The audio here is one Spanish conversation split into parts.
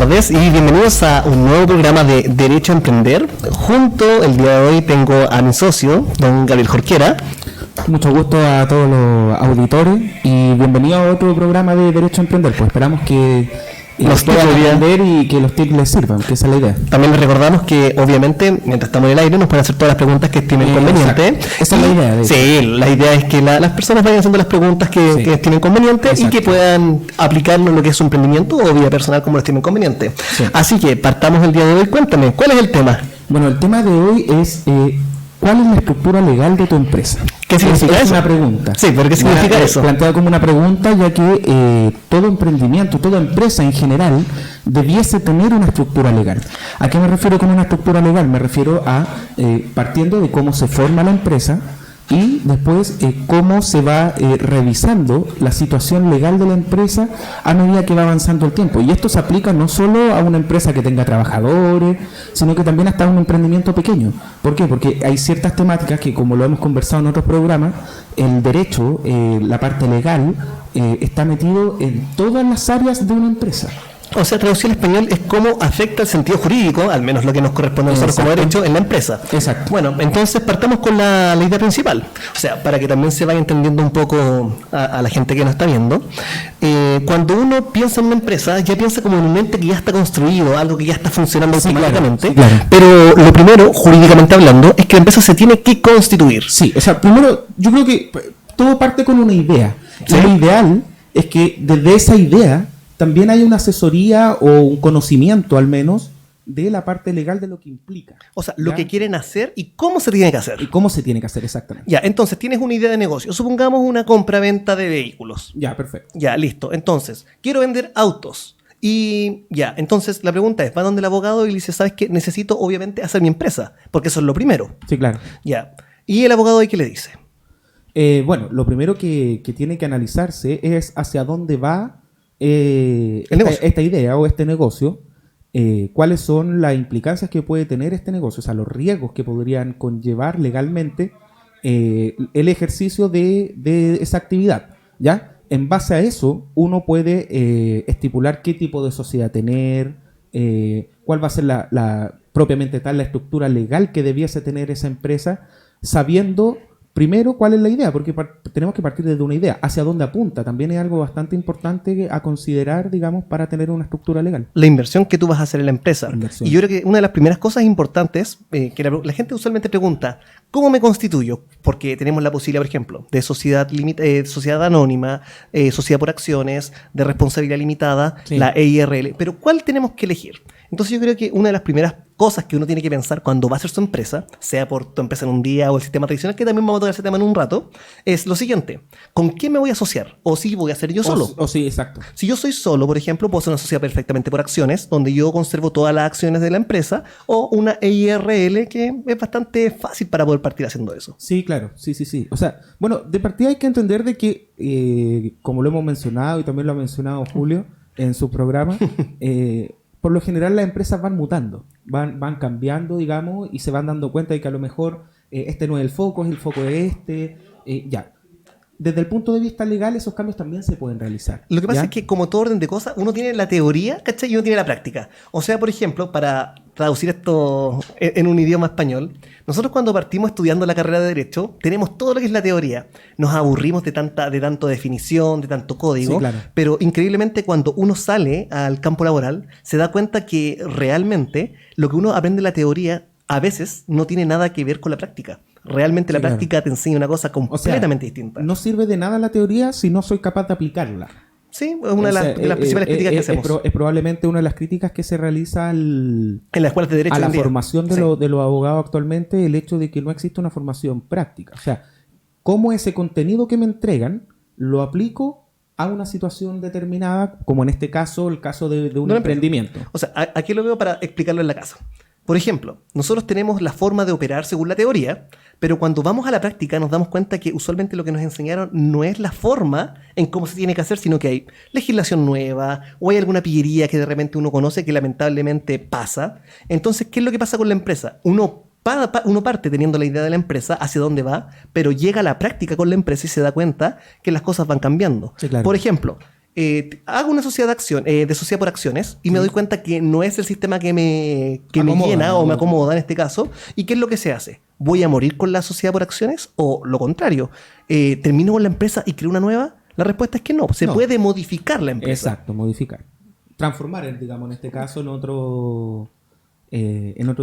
tardes y bienvenidos a un nuevo programa de Derecho a Emprender. Junto el día de hoy tengo a mi socio, don Gabriel Jorquera. Mucho gusto a todos los auditores y bienvenido a otro programa de Derecho a Emprender. Pues esperamos que los puedan aprender y que los tips les sirvan, que esa es la idea. También les recordamos que obviamente mientras estamos en el aire nos pueden hacer todas las preguntas que estimen conveniente. Esa es la idea. Sí, la idea es que las personas vayan haciendo las preguntas que estimen conveniente. Exacto. Y que puedan aplicarlo en lo que es su emprendimiento o vida personal como lo estimen conveniente. Sí. Así que partamos el día de hoy. Cuéntame, ¿cuál es el tema? Bueno, el tema de hoy es ¿cuál es la estructura legal de tu empresa? ¿Qué significa eso? Es una pregunta. Sí, pero ¿qué significa eso? Planteado como una pregunta, ya que todo emprendimiento, toda empresa en general, debiese tener una estructura legal. ¿A qué me refiero con una estructura legal? Me refiero a partiendo de cómo se forma la empresa y después cómo se va revisando la situación legal de la empresa a medida que va avanzando el tiempo. Y esto se aplica no solo a una empresa que tenga trabajadores, sino que también hasta a un emprendimiento pequeño. ¿Por qué? Porque hay ciertas temáticas que, como lo hemos conversado en otros programas, el derecho, la parte legal, está metido en todas las áreas de una empresa. O sea, traducción al español es cómo afecta el sentido jurídico, al menos lo que nos corresponde a nosotros como derecho, en la empresa. Exacto. Bueno, entonces partamos con la idea principal. O sea, para que también se vaya entendiendo un poco a la gente que nos está viendo. Cuando uno piensa en una empresa, ya piensa como en un ente que ya está construido, algo que ya está funcionando automáticamente. Sí, claro. Pero lo primero, jurídicamente hablando, es que la empresa se tiene que constituir. Sí, o sea, primero, yo creo que todo parte con una idea. ¿Sí? Y lo ideal es que desde esa idea también hay una asesoría o un conocimiento, al menos, de la parte legal de lo que implica. O sea, lo que quieren hacer y cómo se tiene que hacer. Y cómo se tiene que hacer, exactamente. Ya, entonces, tienes una idea de negocio. Supongamos una compra-venta de vehículos. Ya, perfecto. Ya, listo. Entonces, quiero vender autos. Y ya, entonces la pregunta es, va donde el abogado y le dice, ¿sabes qué? Necesito, obviamente, hacer mi empresa. Porque eso es lo primero. Sí, claro. Ya. ¿Y el abogado ahí qué le dice? Bueno, lo primero que tiene que analizarse es hacia dónde va esta idea o este negocio, cuáles son las implicancias que puede tener este negocio, o sea, los riesgos que podrían conllevar legalmente el ejercicio de esa actividad, ¿ya? En base a eso, uno puede estipular qué tipo de sociedad tener, cuál va a ser propiamente tal la estructura legal que debiese tener esa empresa, sabiendo primero, ¿cuál es la idea? Porque tenemos que partir desde una idea. ¿Hacia dónde apunta? También es algo bastante importante a considerar, digamos, para tener una estructura legal. La inversión que tú vas a hacer en la empresa. Y yo creo que una de las primeras cosas importantes, que la gente usualmente pregunta, ¿cómo me constituyo? Porque tenemos la posibilidad, por ejemplo, de sociedad anónima, sociedad por acciones, de responsabilidad limitada, sí, la EIRL. Pero ¿cuál tenemos que elegir? Entonces yo creo que una de las primeras cosas que uno tiene que pensar cuando va a hacer su empresa, sea por tu empresa en un día o el sistema tradicional, que también vamos a tocar ese tema en un rato, es lo siguiente: ¿con quién me voy a asociar? ¿O si voy a ser yo solo? Sí, exacto. Si yo soy solo, por ejemplo, puedo ser una sociedad perfectamente por acciones, donde yo conservo todas las acciones de la empresa, o una EIRL, que es bastante fácil para poder partir haciendo eso. Sí, claro, sí. O sea, bueno, de partida hay que entender de que, como lo hemos mencionado y también lo ha mencionado Julio en su programa, por lo general las empresas van mutando, van cambiando, digamos, y se van dando cuenta de que a lo mejor este no es el foco de este, ya. Desde el punto de vista legal, esos cambios también se pueden realizar. Lo que pasa es que, como todo orden de cosas, uno tiene la teoría, ¿cachai? Y uno tiene la práctica. O sea, por ejemplo, para traducir esto en un idioma español, nosotros cuando partimos estudiando la carrera de Derecho, tenemos todo lo que es la teoría. Nos aburrimos de tanto definición, de tanto código, sí, claro. Pero increíblemente cuando uno sale al campo laboral, se da cuenta que realmente lo que uno aprende en la teoría a veces no tiene nada que ver con la práctica. Realmente la práctica te enseña una cosa completamente distinta. No sirve de nada la teoría si no soy capaz de aplicarla. Sí, es una de las principales críticas que hacemos. Es probablemente una de las críticas que se realiza en las escuelas de derecho a la formación de los abogados actualmente, el hecho de que no existe una formación práctica. O sea, cómo ese contenido que me entregan lo aplico a una situación determinada, como en este caso, el caso de un emprendimiento. O sea, aquí lo veo para explicarlo en la casa. Por ejemplo, nosotros tenemos la forma de operar según la teoría, pero cuando vamos a la práctica nos damos cuenta que usualmente lo que nos enseñaron no es la forma en cómo se tiene que hacer, sino que hay legislación nueva o hay alguna pillería que de repente uno conoce que lamentablemente pasa. Entonces, ¿qué es lo que pasa con la empresa? Uno parte teniendo la idea de la empresa, hacia dónde va, pero llega a la práctica con la empresa y se da cuenta que las cosas van cambiando. Sí, claro. Por ejemplo, hago una sociedad de acción, de sociedad por acciones y me doy cuenta que no es el sistema que me llena o me acomoda en este caso. ¿Y qué es lo que se hace? ¿Voy a morir con la sociedad por acciones o lo contrario? ¿Termino con la empresa y creo una nueva? La respuesta es que no. Se puede modificar la empresa. Exacto, modificar. Transformar, digamos, en este caso en otro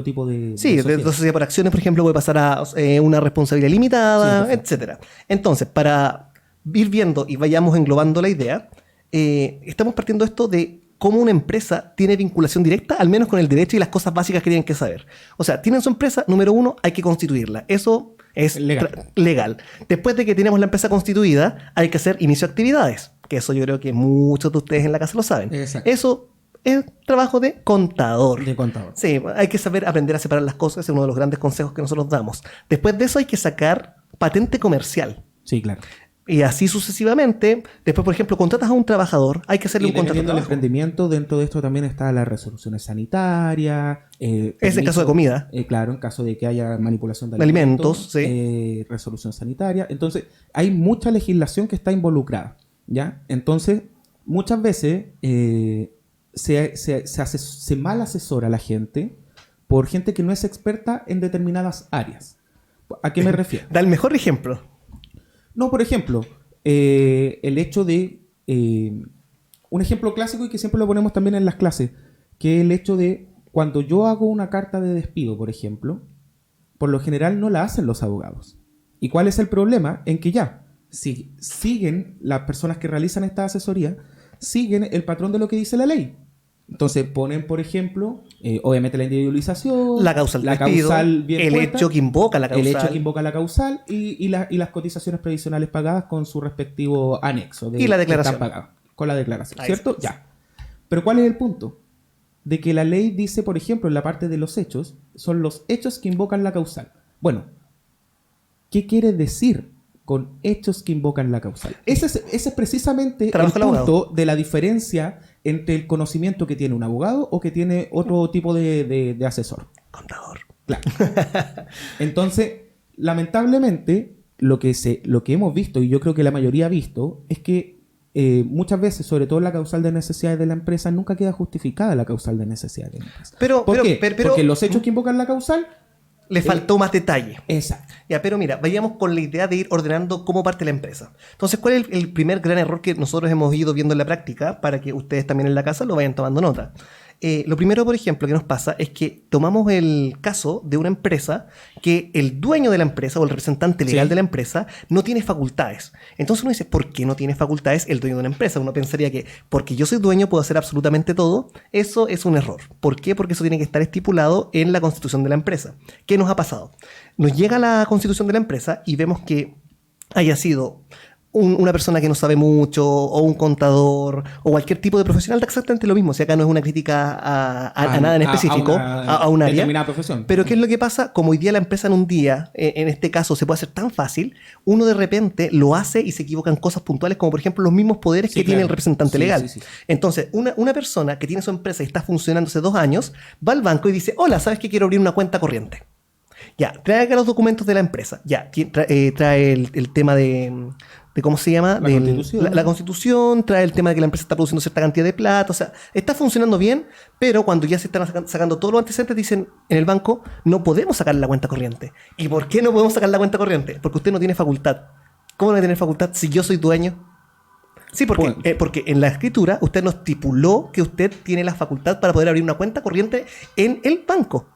tipo de... Sí, de sociedad por acciones, por ejemplo, puede pasar a una responsabilidad limitada, etcétera. Entonces, para ir viendo y vayamos englobando la idea, estamos partiendo esto de cómo una empresa tiene vinculación directa, al menos con el derecho y las cosas básicas que tienen que saber. O sea, tienen su empresa, número 1, hay que constituirla. Eso es legal. Después de que tenemos la empresa constituida, hay que hacer inicio de actividades, que eso yo creo que muchos de ustedes en la casa lo saben. Exacto. Eso es trabajo de contador. De contador. Sí, hay que saber aprender a separar las cosas, es uno de los grandes consejos que nosotros damos. Después de eso hay que sacar patente comercial. Sí, claro. Y así sucesivamente. Después, por ejemplo, contratas a un trabajador, hay que hacerle un contrato de trabajo. trabajo. El emprendimiento, dentro de esto también está las resoluciones sanitarias. Es el caso de comida. Claro, en caso de que haya manipulación de alimentos, sí. Resolución sanitaria. Entonces, hay mucha legislación que está involucrada, ¿ya? Entonces, muchas veces se mal asesora a la gente por gente que no es experta en determinadas áreas. ¿A qué me refiero? Da el mejor ejemplo. No, por ejemplo, el hecho de... un ejemplo clásico y que siempre lo ponemos también en las clases, que es el hecho de cuando yo hago una carta de despido, por ejemplo, por lo general no la hacen los abogados. ¿Y cuál es el problema? En que ya, si siguen las personas que realizan esta asesoría, siguen el patrón de lo que dice la ley. Entonces ponen, por ejemplo, obviamente la individualización, la causal bien el puesta, hecho que invoca la causal, el hecho que invoca la causal y las cotizaciones previsionales pagadas con su respectivo anexo. Y la declaración. Que están pagadas, con la declaración, Ahí ¿cierto? sí. Ya. Pero ¿cuál es el punto? De que la ley dice, por ejemplo, en la parte de los hechos, son los hechos que invocan la causal. Bueno, ¿qué quiere decir con hechos que invocan la causal? Ese es precisamente el punto de la diferencia entre el conocimiento que tiene un abogado o que tiene otro tipo de asesor. Contador. Claro. Entonces, lamentablemente, lo que hemos visto, y yo creo que la mayoría ha visto, es que muchas veces, sobre todo la causal de necesidades de la empresa, nunca queda justificada la causal de necesidades de la empresa. ¿Por qué? Porque los hechos que invocan la causal... Le faltó más detalle. Exacto. Ya, pero mira, vayamos con la idea de ir ordenando cómo parte la empresa. Entonces, ¿cuál es el primer gran error que nosotros hemos ido viendo en la práctica para que ustedes también en la casa lo vayan tomando nota? Lo primero, por ejemplo, que nos pasa es que tomamos el caso de una empresa que el dueño de la empresa o el representante legal de la empresa no tiene facultades. Entonces uno dice, ¿por qué no tiene facultades el dueño de una empresa? Uno pensaría que porque yo soy dueño puedo hacer absolutamente todo. Eso es un error. ¿Por qué? Porque eso tiene que estar estipulado en la constitución de la empresa. ¿Qué nos ha pasado? Nos llega la constitución de la empresa y vemos que haya sido una persona que no sabe mucho, o un contador, o cualquier tipo de profesional, da exactamente lo mismo. Si acá no es una crítica a nada en específico, a un área. Determinada profesión. Pero ¿qué es lo que pasa? Como hoy día la empresa en un día, en este caso, se puede hacer tan fácil, uno de repente lo hace y se equivoca en cosas puntuales, como por ejemplo los mismos poderes que tiene el representante legal. Sí. Entonces, una persona que tiene su empresa y está funcionando hace 2 años, va al banco y dice, hola, ¿sabes que quiero abrir una cuenta corriente? Ya, trae acá los documentos de la empresa. Ya, trae el tema de ¿cómo se llama? La constitución, trae el tema de que la empresa está produciendo cierta cantidad de plata, o sea, está funcionando bien, pero cuando ya se están sacando todos los antecedentes, dicen en el banco, no podemos sacar la cuenta corriente. ¿Y por qué no podemos sacar la cuenta corriente? Porque usted no tiene facultad. ¿Cómo no tiene facultad si yo soy dueño? Sí, porque en la escritura usted nos estipuló que usted tiene la facultad para poder abrir una cuenta corriente en el banco.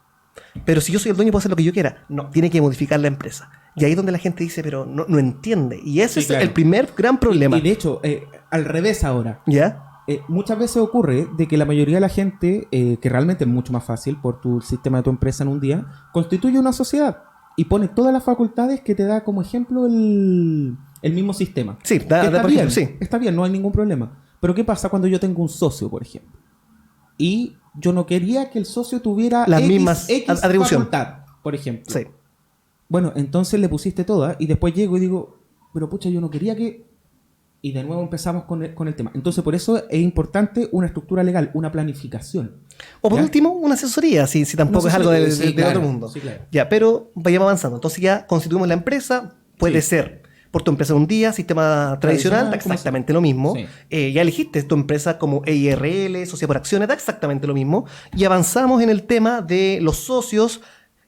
Pero si yo soy el dueño puedo hacer lo que yo quiera. No, tiene que modificar la empresa. Y ahí es donde la gente dice, pero no entiende. Y ese es el primer gran problema. Y de hecho, al revés ahora. ¿Ya? Muchas veces ocurre de que la mayoría de la gente, que realmente es mucho más fácil por tu sistema de tu empresa en un día, constituye una sociedad y pone todas las facultades que te da como ejemplo el mismo sistema. Sí, está bien, no hay ningún problema. Pero ¿qué pasa cuando yo tengo un socio, por ejemplo? Y yo no quería que el socio tuviera las mismas atribuciones, por ejemplo. Sí. Bueno, entonces le pusiste todas y después llego y digo, pero pucha, yo no quería que... Y de nuevo empezamos con el tema. Entonces, por eso es importante una estructura legal, una planificación. O por último, una asesoría, si tampoco es algo del otro mundo. Sí, claro. Ya, pero vayamos avanzando. Entonces ya constituimos la empresa, puede ser. por tu empresa un día, sistema tradicional, da exactamente lo mismo. Sí. Ya elegiste tu empresa como EIRL, sociedad por acciones, da exactamente lo mismo. Y avanzamos en el tema de los socios.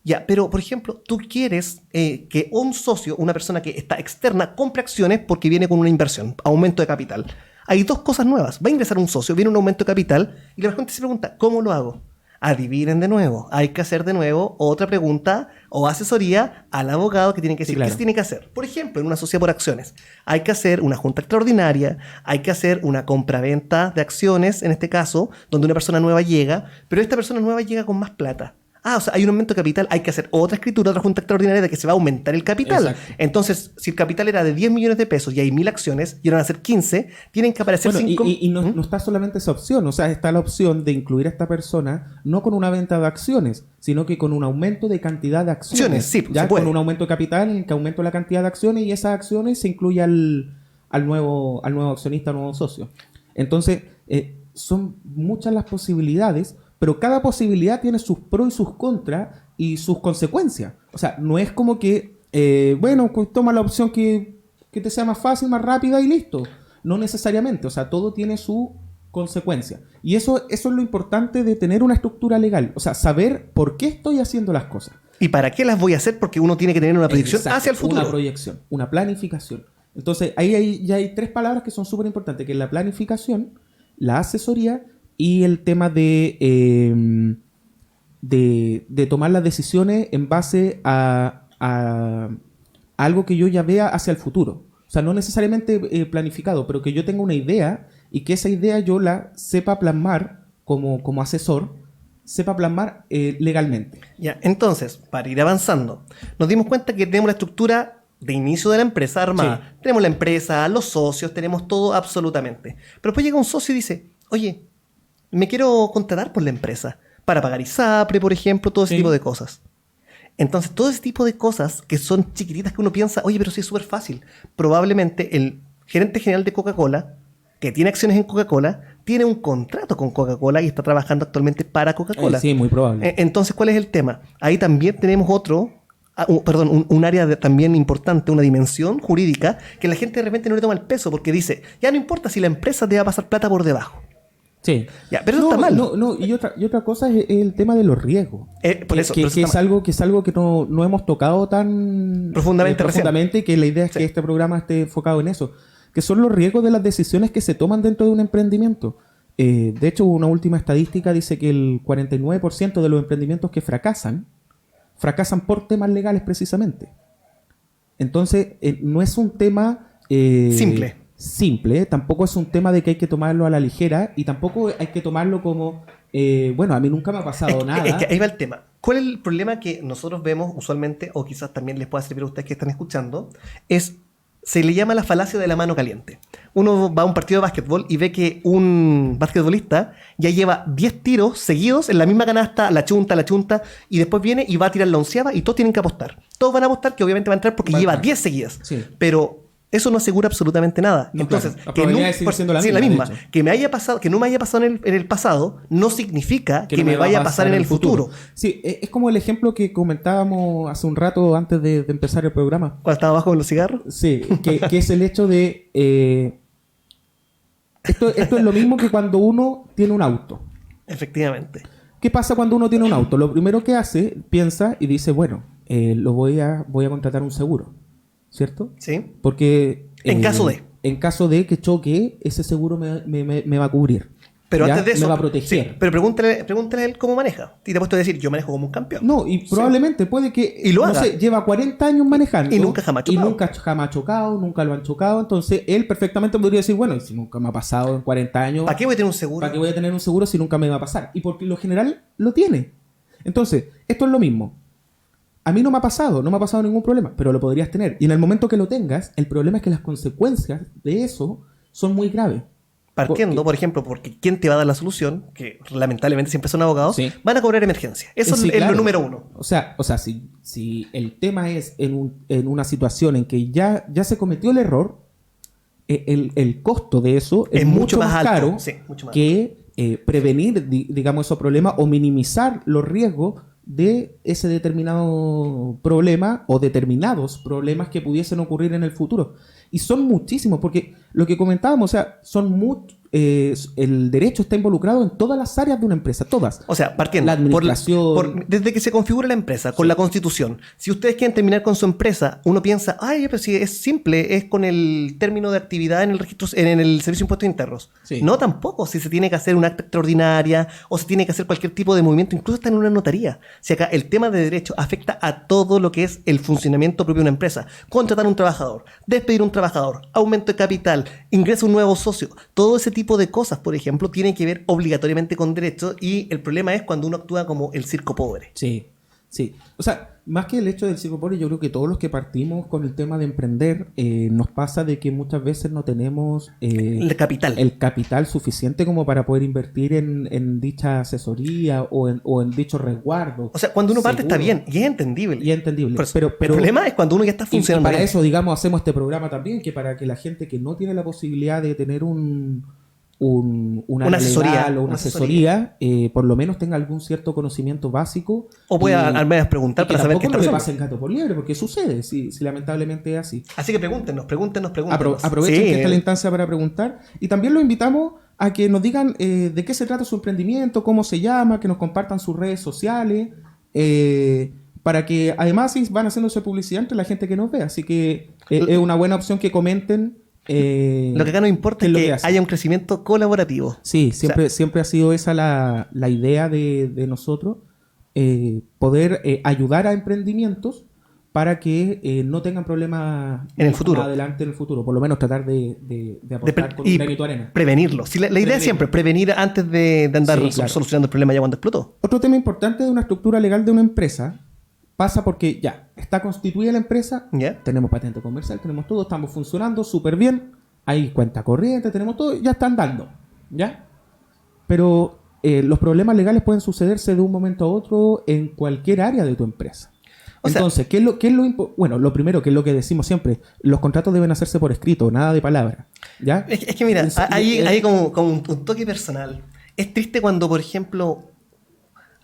Ya, pero por ejemplo, tú quieres que un socio, una persona que está externa, compre acciones porque viene con una inversión, aumento de capital. Hay dos cosas nuevas. Va a ingresar un socio, viene un aumento de capital y la gente se pregunta, ¿cómo lo hago? Adivinen de nuevo. Hay que hacer de nuevo otra pregunta o asesoría al abogado que tiene que decir qué se tiene que hacer. Por ejemplo, en una sociedad por acciones, hay que hacer una junta extraordinaria, hay que hacer una compra-venta de acciones, en este caso, donde una persona nueva llega, pero esta persona nueva llega con más plata. O sea, hay un aumento de capital, hay que hacer otra escritura, otra junta extraordinaria de que se va a aumentar el capital. Exacto. Entonces, si el capital era de 10 millones de pesos y hay 1.000 acciones y van a ser 15, tienen que aparecer 5... Y no está solamente esa opción, o sea, está la opción de incluir a esta persona no con una venta de acciones, sino que con un aumento de cantidad de acciones. Sí, ya con un aumento de capital en que aumento la cantidad de acciones y esas acciones se incluye al nuevo accionista, al nuevo socio. Entonces, son muchas las posibilidades, pero cada posibilidad tiene sus pros y sus contras y sus consecuencias. O sea, no es como que, pues toma la opción que te sea más fácil, más rápida y listo. No necesariamente. O sea, todo tiene su consecuencia. Y eso es lo importante de tener una estructura legal. O sea, saber por qué estoy haciendo las cosas. ¿Y para qué las voy a hacer? Porque uno tiene que tener una proyección hacia el futuro. Una proyección, una planificación. Entonces, ahí ya hay tres palabras que son súper importantes, que es la planificación, la asesoría y el tema de tomar las decisiones en base a algo que yo ya vea hacia el futuro. O sea, no necesariamente planificado, pero que yo tenga una idea y que esa idea yo la sepa plasmar como asesor, sepa plasmar legalmente. Ya, entonces, para ir avanzando, nos dimos cuenta que tenemos la estructura de inicio de la empresa armada. Sí. Tenemos la empresa, los socios, tenemos todo absolutamente. Pero después llega un socio y dice, oye, me quiero contratar por la empresa para pagar ISAPRE, por ejemplo, todo ese tipo de cosas. Entonces, todo ese tipo de cosas que son chiquititas que uno piensa, oye, pero sí es súper fácil. Probablemente el gerente general de Coca-Cola, que tiene acciones en Coca-Cola, tiene un contrato con Coca-Cola y está trabajando actualmente para Coca-Cola. Sí, muy probable. Entonces, ¿cuál es el tema? Ahí también tenemos un área también importante, una dimensión jurídica, que la gente de repente no le toma el peso porque dice, ya no importa si la empresa te va a pasar plata por debajo. Sí. Ya, pero eso está mal. Y otra cosa es el tema de los riesgos. Por eso, que es algo que no hemos tocado tan profundamente, que la idea es que este programa esté enfocado en eso. Que son los riesgos de las decisiones que se toman dentro de un emprendimiento. De hecho, una última estadística dice que el 49% de los emprendimientos que fracasan por temas legales precisamente. Entonces, no es un tema simple, tampoco es un tema de que hay que tomarlo a la ligera y tampoco hay que tomarlo como, a mí nunca me ha pasado nada. Es que ahí va el tema. ¿Cuál es el problema que nosotros vemos usualmente, o quizás también les pueda servir a ustedes que están escuchando? Se le llama la falacia de la mano caliente. Uno va a un partido de básquetbol y ve que un basquetbolista ya lleva 10 tiros seguidos en la misma canasta, la chunta, y después viene y va a tirar la onceava y todos tienen que apostar. Todos van a apostar que obviamente va a entrar porque lleva 10 seguidas. Sí. Pero eso no asegura absolutamente nada. No, entonces, claro. La misma. Que no me haya pasado en el pasado no significa que me vaya a pasar en el futuro. Sí, es como el ejemplo que comentábamos hace un rato antes de empezar el programa. ¿Cuando estaba abajo con los cigarros? Sí, que es el hecho de... Esto es lo mismo que cuando uno tiene un auto. Efectivamente. ¿Qué pasa cuando uno tiene un auto? Lo primero que hace, piensa y dice, voy a contratar un seguro. ¿Cierto? Sí. Porque... En caso de que choque, ese seguro me va a cubrir. Pero ¿ya? antes de eso... Me va a proteger. Sí, pero pregúntale a él cómo maneja. Y te he puesto a decir, yo manejo como un campeón. No, y probablemente puede que... Y lo haga. Lleva 40 años manejando. Y nunca jamás ha chocado. Nunca lo han chocado. Entonces, él perfectamente podría decir, y si nunca me ha pasado en 40 años... ¿Para qué voy a tener un seguro? ¿Para qué voy a tener un seguro si nunca me va a pasar? Y porque lo general lo tiene. Entonces, esto es lo mismo. A mí no me ha pasado ningún problema, pero lo podrías tener. Y en el momento que lo tengas, el problema es que las consecuencias de eso son muy graves. Partiendo, por ejemplo, porque ¿quién te va a dar la solución? Que lamentablemente siempre son abogados. Sí. Van a cobrar emergencia. Eso es lo número uno. O sea, si el tema es en una situación en que ya se cometió el error, el costo de eso es mucho más caro que prevenir, digamos, esos problemas o minimizar los riesgos de ese determinado problema o determinados problemas que pudiesen ocurrir en el futuro. Y son muchísimos, porque lo que comentábamos, o sea, el derecho está involucrado en todas las áreas de una empresa, todas. O sea, partiendo la administración, desde que se configura la empresa, con la Constitución. Si ustedes quieren terminar con su empresa, uno piensa, ay, pero si es simple, es con el término de actividad en el registro, en el Servicio de Impuestos Internos. Sí. No, tampoco. Si se tiene que hacer una acta extraordinaria o se tiene que hacer cualquier tipo de movimiento, incluso está en una notaría. Si acá el tema de derecho afecta a todo lo que es el funcionamiento propio de una empresa. Contratar a un trabajador, despedir a un trabajador, aumento de capital, ingreso a un nuevo socio. Todo ese tipo de cosas, por ejemplo, tienen que ver obligatoriamente con derecho, y el problema es cuando uno actúa como el circo pobre. Sí, sí. O sea, más que el hecho del circo pobre, yo creo que todos los que partimos con el tema de emprender, nos pasa de que muchas veces no tenemos el capital suficiente como para poder invertir en dicha asesoría o en dicho resguardo. O sea, cuando uno parte está bien y es entendible. Pero el problema es cuando uno ya está funcionando. Y para eso, digamos, hacemos este programa también, que para que la gente que no tiene la posibilidad de tener una asesoría, por lo menos tenga algún cierto conocimiento básico. O pueda al menos preguntar para saber qué está pasando. No le pasen gato por liebre, porque sucede, si lamentablemente es así. Así que pregúntenos. Aprovechen que está la instancia para preguntar. Y también lo invitamos a que nos digan de qué se trata su emprendimiento, cómo se llama, que nos compartan sus redes sociales, para que además van haciéndose publicidad entre la gente que nos ve. Así que es una buena opción que comenten. Lo que acá nos importa es que haya un crecimiento colaborativo. Sí, siempre ha sido esa la idea de nosotros, poder ayudar a emprendimientos para que no tengan problemas en el futuro. Adelante en el futuro. Por lo menos tratar de aportar con un granito de arena. Prevenirlo. Sí, la idea es siempre prevenir antes de andar solucionando el problema ya cuando explotó. Otro tema importante de una estructura legal de una empresa pasa porque ya está constituida la empresa, tenemos patente comercial, tenemos todo, estamos funcionando súper bien, hay cuenta corriente, tenemos todo, ya está andando, ¿ya? Pero los problemas legales pueden sucederse de un momento a otro en cualquier área de tu empresa. Entonces, lo primero, que es lo que decimos siempre, los contratos deben hacerse por escrito, nada de palabra, ¿ya? Es que mira, hay como un toque personal. Es triste cuando, por ejemplo,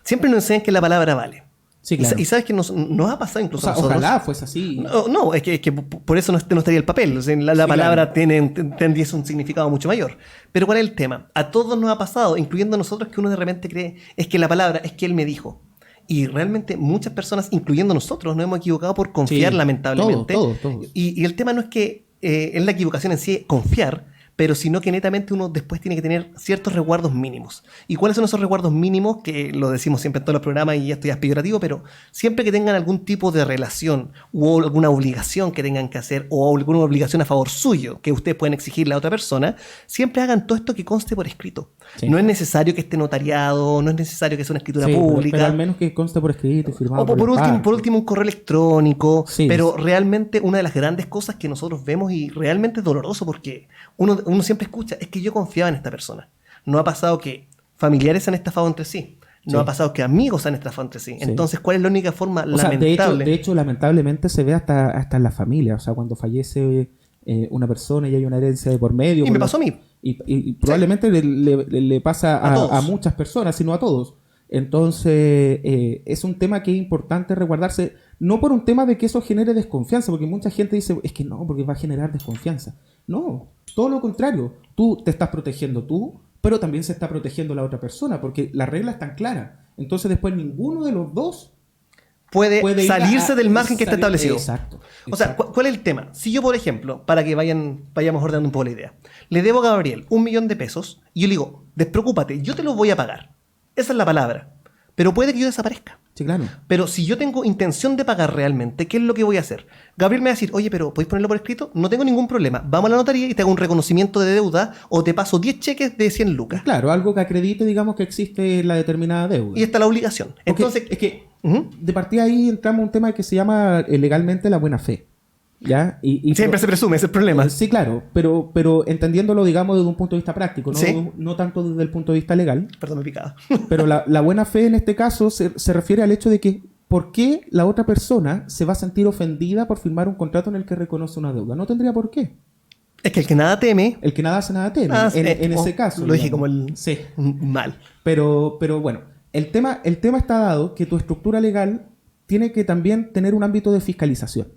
siempre nos enseñan que la palabra vale. Sí, claro. Y sabes que nos ha pasado incluso a nosotros. Ojalá fuese así. No, es que por eso no estaría el papel. O sea, la palabra tendría un significado mucho mayor. Pero ¿cuál es el tema? A todos nos ha pasado, incluyendo a nosotros, que uno de repente cree es que la palabra es que él me dijo. Y realmente muchas personas, incluyendo nosotros, nos hemos equivocado por confiar, lamentablemente. Todo. Y el tema no es que es la equivocación en sí, confiar, pero sino que netamente uno después tiene que tener ciertos resguardos mínimos. ¿Y cuáles son esos resguardos mínimos? Que lo decimos siempre en todos los programas y esto ya es peyorativo, pero siempre que tengan algún tipo de relación o alguna obligación que tengan que hacer o alguna obligación a favor suyo que ustedes pueden exigirle a otra persona, siempre hagan todo esto que conste por escrito. Sí. No es necesario que esté notariado, no es necesario que sea una escritura pública. Pero al menos que conste por escrito, firmado o por último un correo electrónico. Sí, pero realmente una de las grandes cosas que nosotros vemos, y realmente es doloroso porque uno siempre escucha, es que yo confiaba en esta persona. No ha pasado que familiares se han estafado entre sí. No ha pasado que amigos se han estafado entre sí. Entonces, ¿cuál es la única forma lamentable? De hecho, lamentablemente se ve hasta en la familia. O sea, cuando fallece una persona y hay una herencia de por medio. Y me pasó a mí. Y probablemente le pasa a muchas personas, sino a todos. Entonces, es un tema que es importante resguardarse. No por un tema de que eso genere desconfianza, porque mucha gente dice, es que no, porque va a generar desconfianza. No, todo lo contrario. Tú te estás protegiendo tú, pero también se está protegiendo la otra persona, porque las reglas están claras. Entonces después ninguno de los dos puede salirse del margen que está establecido. Exacto. O sea, ¿cuál es el tema? Si yo, por ejemplo, para que vayamos ordenando un poco la idea, le debo a Gabriel 1 millón de pesos y yo le digo, despreocúpate, yo te lo voy a pagar. Esa es la palabra. Pero puede que yo desaparezca. Sí, claro. Pero si yo tengo intención de pagar realmente, ¿qué es lo que voy a hacer? Gabriel me va a decir, oye, pero ¿podéis ponerlo por escrito? No tengo ningún problema. Vamos a la notaría y te hago un reconocimiento de deuda o te paso 10 cheques de 100 lucas. Claro, algo que acredite, digamos, que existe la determinada deuda. Y está la obligación. Entonces, es que de partida ahí entramos a un tema que se llama legalmente la buena fe. ¿Ya? Siempre se presume, ese es el problema. Sí, claro, pero entendiéndolo, digamos, desde un punto de vista práctico, ¿no? ¿Sí? No tanto desde el punto de vista legal. Perdón, me picaba. Pero la buena fe en este caso se refiere al hecho de que ¿por qué la otra persona se va a sentir ofendida por firmar un contrato en el que reconoce una deuda? No tendría por qué. Es que el que nada teme... El que nada hace, nada teme. En ese caso. Lo dije como el... Sí. Mal. Pero bueno, El tema está dado que tu estructura legal tiene que también tener un ámbito de fiscalización.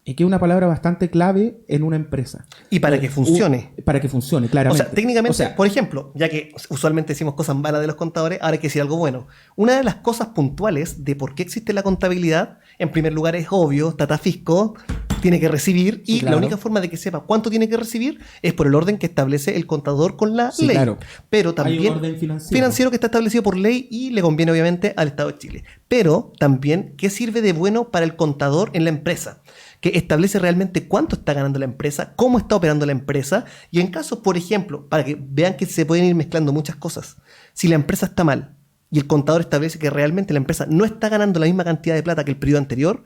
Y que es una palabra bastante clave en una empresa. Y para que funcione. Para que funcione, claramente. O sea, técnicamente, por ejemplo, ya que usualmente decimos cosas malas de los contadores, ahora hay que decir algo bueno. Una de las cosas puntuales de por qué existe la contabilidad, en primer lugar es obvio, Tata Fisco tiene que recibir y la única forma de que sepa cuánto tiene que recibir es por el orden que establece el contador con la ley. Claro. Pero también hay un orden financiero que está establecido por ley y le conviene obviamente al Estado de Chile. Pero también, ¿qué sirve de bueno para el contador en la empresa? Que establece realmente cuánto está ganando la empresa, cómo está operando la empresa y en casos, por ejemplo, para que vean que se pueden ir mezclando muchas cosas. Si la empresa está mal y el contador establece que realmente la empresa no está ganando la misma cantidad de plata que el periodo anterior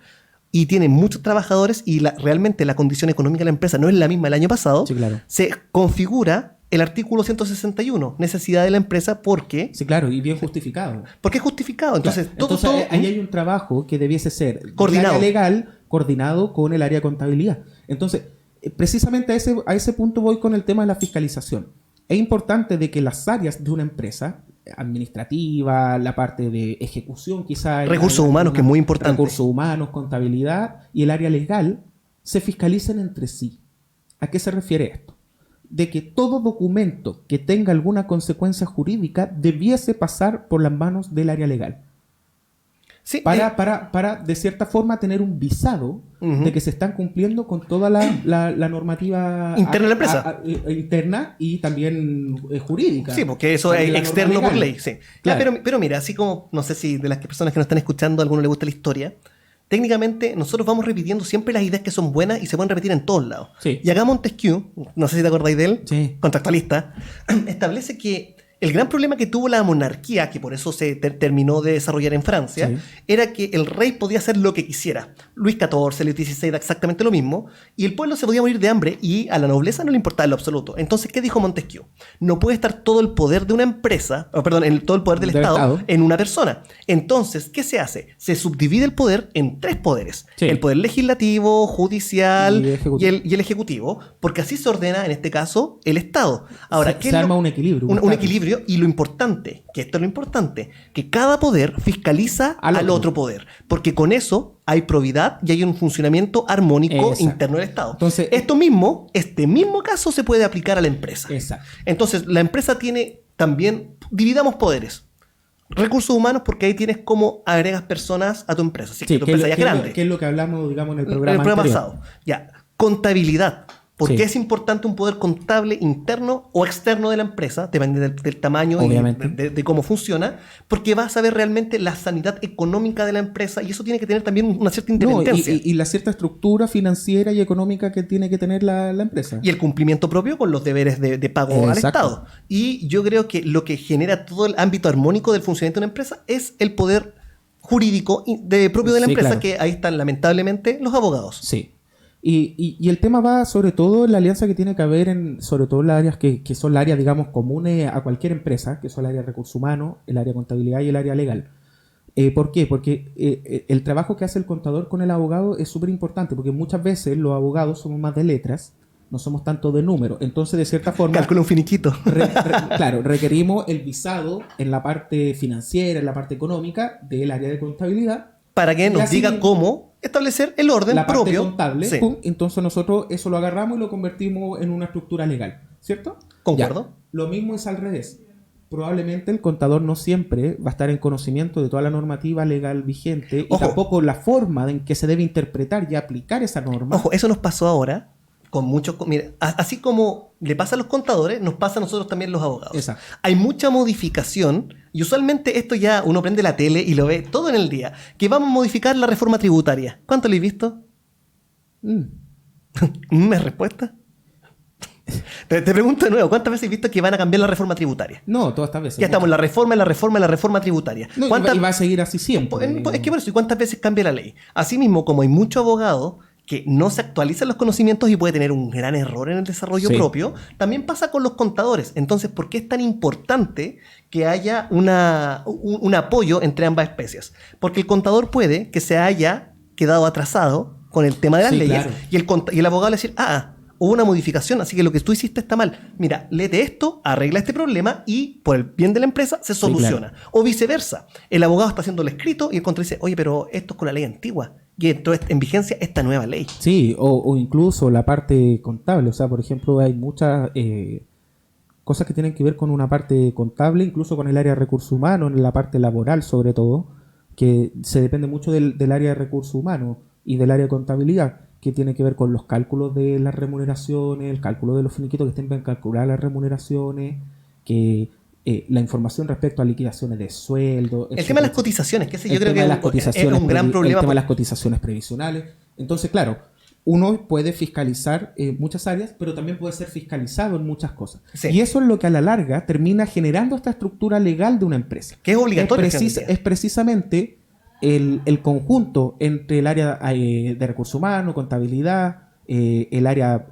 y tiene muchos trabajadores y realmente la condición económica de la empresa no es la misma del año pasado, se configura el artículo 161, necesidad de la empresa porque... Sí, claro, y bien justificado. Porque es justificado. Entonces, Entonces ahí hay un trabajo que debiese ser coordinado. El área legal coordinado con el área de contabilidad. Entonces, precisamente a ese punto voy con el tema de la fiscalización. Es importante de que las áreas de una empresa, administrativa, la parte de ejecución quizá... Recursos humanos, que es muy importante. Recursos humanos, contabilidad y el área legal se fiscalicen entre sí. ¿A qué se refiere esto? De que todo documento que tenga alguna consecuencia jurídica debiese pasar por las manos del área legal. Sí, para, de cierta forma, tener un visado de que se están cumpliendo con toda la normativa interna de la empresa. Interna y también jurídica. Sí, porque eso es externo por ley. Sí. Claro. Pero mira, así como, no sé si de las personas que nos están escuchando a alguno le gusta la historia, técnicamente nosotros vamos repitiendo siempre las ideas que son buenas y se pueden repetir en todos lados. Sí. Y acá Montesquieu, no sé si te acordáis de él, contractualista, establece que el gran problema que tuvo la monarquía, que por eso se terminó de desarrollar en Francia, era que el rey podía hacer lo que quisiera. Luis XIV, Luis XVI da exactamente lo mismo, y el pueblo se podía morir de hambre y a la nobleza no le importaba en lo absoluto. Entonces, ¿qué dijo Montesquieu? No puede estar todo el poder de una empresa, todo el poder del Estado en una persona. Entonces, ¿qué se hace? Se subdivide el poder en 3 poderes. Sí. El poder legislativo, judicial y el ejecutivo, porque así se ordena, en este caso, el Estado. Ahora, se arma un equilibrio. Un equilibrio. Y lo importante, que esto es lo importante, que cada poder fiscaliza al otro poder, porque con eso hay probidad y hay un funcionamiento armónico interno del Estado. Entonces, este mismo caso se puede aplicar a la empresa. Exacto. Entonces, la empresa tiene también, dividamos poderes. Recursos humanos, porque ahí tienes cómo agregas personas a tu empresa. Así que tu empresa ya es grande. ¿Qué es lo que hablamos, digamos, en el programa pasado? Ya. Contabilidad. ¿Por qué es importante un poder contable interno o externo de la empresa? Depende del tamaño y de cómo funciona. Porque vas a ver realmente la sanidad económica de la empresa y eso tiene que tener también una cierta independencia. Y la cierta estructura financiera y económica que tiene que tener la empresa. Y el cumplimiento propio con los deberes de pago al Estado. Y yo creo que lo que genera todo el ámbito armónico del funcionamiento de una empresa es el poder jurídico propio de la empresa, que ahí están lamentablemente los abogados. Sí. Y el tema va sobre todo en la alianza que tiene que haber sobre todo en las áreas que son las áreas, digamos, comunes a cualquier empresa, que son el área de recursos humanos, el área de contabilidad y el área legal. ¿Por qué? Porque el trabajo que hace el contador con el abogado es súper importante, porque muchas veces los abogados somos más de letras, no somos tanto de números. Entonces, de cierta forma... Calcula un finiquito. Claro, requerimos el visado en la parte financiera, en la parte económica del área de contabilidad. Para que nos diga cómo establecer el orden la parte propio. Contable, entonces nosotros eso lo agarramos y lo convertimos en una estructura legal, ¿cierto? Concuerdo. Lo mismo es al revés. Probablemente el contador no siempre va a estar en conocimiento de toda la normativa legal vigente y tampoco la forma en que se debe interpretar y aplicar esa norma. Ojo, eso nos pasó ahora con muchos... Mira, así como le pasa a los contadores, nos pasa a nosotros también los abogados. Exacto. Hay mucha modificación y usualmente esto ya uno prende la tele y lo ve todo en el día, que vamos a modificar la reforma tributaria. ¿Cuánto le he visto? ¿Me respuesta? Te pregunto de nuevo, ¿cuántas veces has visto que van a cambiar la reforma tributaria? No, todas estas veces. Ya estamos en la reforma tributaria. No, y va a seguir así siempre. Es que por eso, ¿y cuántas veces cambia la ley? Asimismo, como hay muchos abogados que no se actualizan los conocimientos y puede tener un gran error en el desarrollo propio, también pasa con los contadores. Entonces, ¿por qué es tan importante que haya un apoyo entre ambas especies? Porque el contador puede que se haya quedado atrasado con el tema de las leyes, claro. y el abogado le decir, hubo una modificación, así que lo que tú hiciste está mal. Mira, léete esto, arregla este problema y por el bien de la empresa se soluciona. Sí, claro. O viceversa. El abogado está haciendo el escrito y el contador dice, oye, pero esto es con la ley antigua. Y entonces en vigencia esta nueva ley. Sí, o incluso la parte contable. O sea, por ejemplo, hay muchas cosas que tienen que ver con una parte contable, incluso con el área de recursos humanos, en la parte laboral sobre todo, que se depende mucho del área de recursos humanos y del área de contabilidad, que tiene que ver con los cálculos de las remuneraciones, el cálculo de los finiquitos que estén bien calculadas las remuneraciones, que la información respecto a liquidaciones de sueldo. El tema de las cotizaciones, que yo creo que es un gran problema. El tema de las cotizaciones previsionales. Entonces, claro, uno puede fiscalizar muchas áreas, pero también puede ser fiscalizado en muchas cosas. Sí. Y eso es lo que a la larga termina generando esta estructura legal de una empresa. Que es obligatorio. Es precisamente el conjunto entre el área de recursos humanos, contabilidad, el área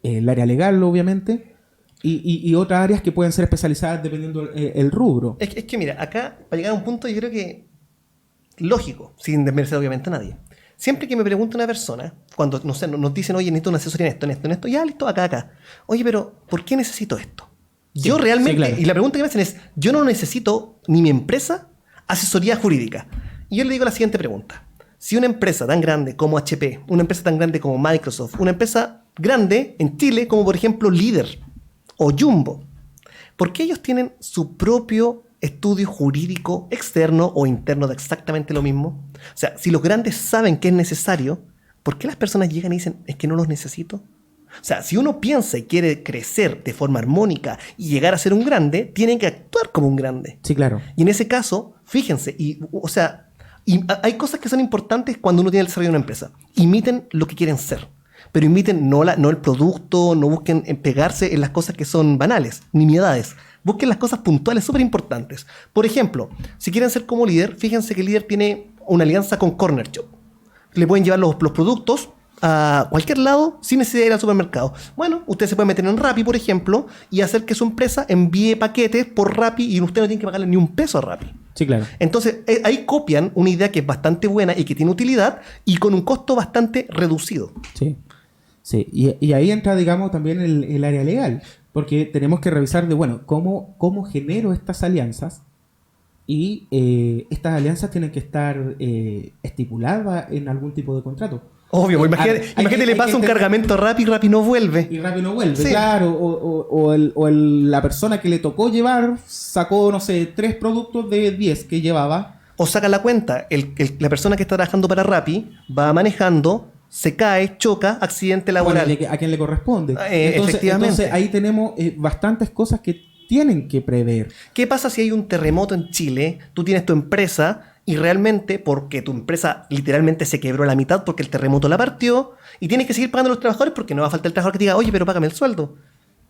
legal, obviamente, y otras áreas que pueden ser especializadas dependiendo el rubro. Es que mira, acá, para llegar a un punto, yo creo que lógico, sin desmerecer obviamente a nadie. Siempre que me pregunta una persona, cuando no sé, nos dicen, oye, necesito una asesoría en esto, ya listo, acá. Oye, pero ¿por qué necesito esto? Sí, yo realmente, sí, claro. Y la pregunta que me hacen es, yo no necesito ni mi empresa asesoría jurídica. Y yo le digo la siguiente pregunta. Si una empresa tan grande como HP, una empresa tan grande como Microsoft, una empresa grande en Chile como por ejemplo Líder o Jumbo, ¿por qué ellos tienen su propio estudio jurídico externo o interno de exactamente lo mismo? O sea, si los grandes saben que es necesario, ¿por qué las personas llegan y dicen, es que no los necesito? O sea, si uno piensa y quiere crecer de forma armónica y llegar a ser un grande, tienen que actuar como un grande. Sí, claro. Y en ese caso, fíjense, y hay cosas que son importantes cuando uno tiene el desarrollo de una empresa. Imiten lo que quieren ser, pero imiten no el producto, no busquen pegarse en las cosas que son banales, nimiedades. Busquen las cosas puntuales, súper importantes. Por ejemplo, si quieren ser como Líder, fíjense que Líder tiene una alianza con Corner Shop. Le pueden llevar los productos a cualquier lado sin necesidad de ir al supermercado. Bueno, usted se puede meter en Rappi, por ejemplo, y hacer que su empresa envíe paquetes por Rappi y usted no tiene que pagarle ni un peso a Rappi. Sí, claro. Entonces, ahí copian una idea que es bastante buena y que tiene utilidad y con un costo bastante reducido. Sí, sí. Y ahí entra, digamos, también el área legal, porque tenemos que revisar cómo genero estas alianzas. Y estas alianzas tienen que estar estipuladas en algún tipo de contrato. Obvio, imagínate le pasa un cargamento a Rappi y Rappi no vuelve. Y Rappi no vuelve, sí. Claro. O la persona que le tocó llevar sacó, no sé, 3 productos de 10 que llevaba. O saca la cuenta, la persona que está trabajando para Rappi va manejando, se cae, choca, accidente laboral. Bueno, ¿a quién le corresponde? Efectivamente. Entonces ahí tenemos bastantes cosas que tienen que prever. ¿Qué pasa si hay un terremoto en Chile? Tú tienes tu empresa y realmente, porque tu empresa literalmente se quebró a la mitad porque el terremoto la partió, y tienes que seguir pagando a los trabajadores porque no va a faltar el trabajador que te diga, oye, pero págame el sueldo.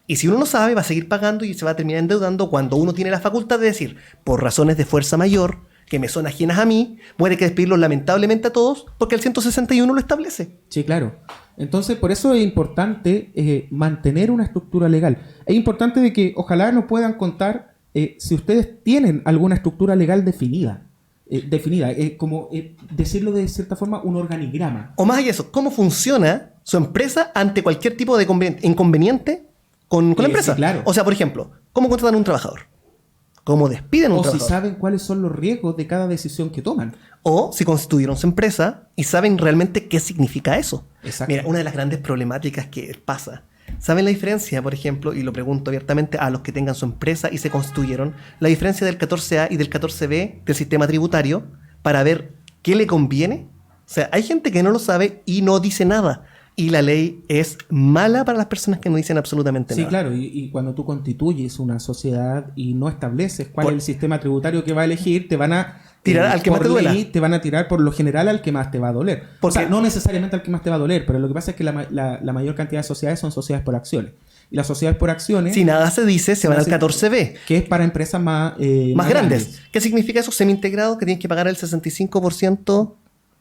Y si uno no sabe, va a seguir pagando y se va a terminar endeudando cuando uno tiene la facultad de decir, por razones de fuerza mayor, que me son ajenas a mí, voy a tener que despedirlos lamentablemente a todos porque el 161 lo establece. Sí, claro. Entonces, por eso es importante mantener una estructura legal. Es importante de que ojalá nos puedan contar si ustedes tienen alguna estructura legal definida. Como decirlo de cierta forma, un organigrama. O más allá de eso, ¿cómo funciona su empresa ante cualquier tipo de inconveniente con la empresa? Sí, claro. O sea, por ejemplo, ¿cómo contratan a un trabajador? ¿Cómo despiden a un trabajador? O si saben cuáles son los riesgos de cada decisión que toman. O si constituyeron su empresa y saben realmente qué significa eso. Exacto. Mira, una de las grandes problemáticas que pasa, ¿saben la diferencia, por ejemplo, y lo pregunto abiertamente a los que tengan su empresa y se constituyeron, la diferencia del 14A y del 14B del sistema tributario para ver qué le conviene? O sea, hay gente que no lo sabe y no dice nada. Y la ley es mala para las personas que no dicen absolutamente nada. Sí, claro. Y cuando tú constituyes una sociedad y no estableces cuál es el sistema tributario que va a elegir, te van a tirar al que más te duela. Te van a tirar por lo general al que más te va a doler. O sea, no necesariamente al que más te va a doler, pero lo que pasa es que la mayor cantidad de sociedades son sociedades por acciones. Y las sociedades por acciones... Si nada se dice, se van al 14B. Que es para empresas más grandes. ¿Qué significa eso? Semi-integrado, que tienen que pagar el 65%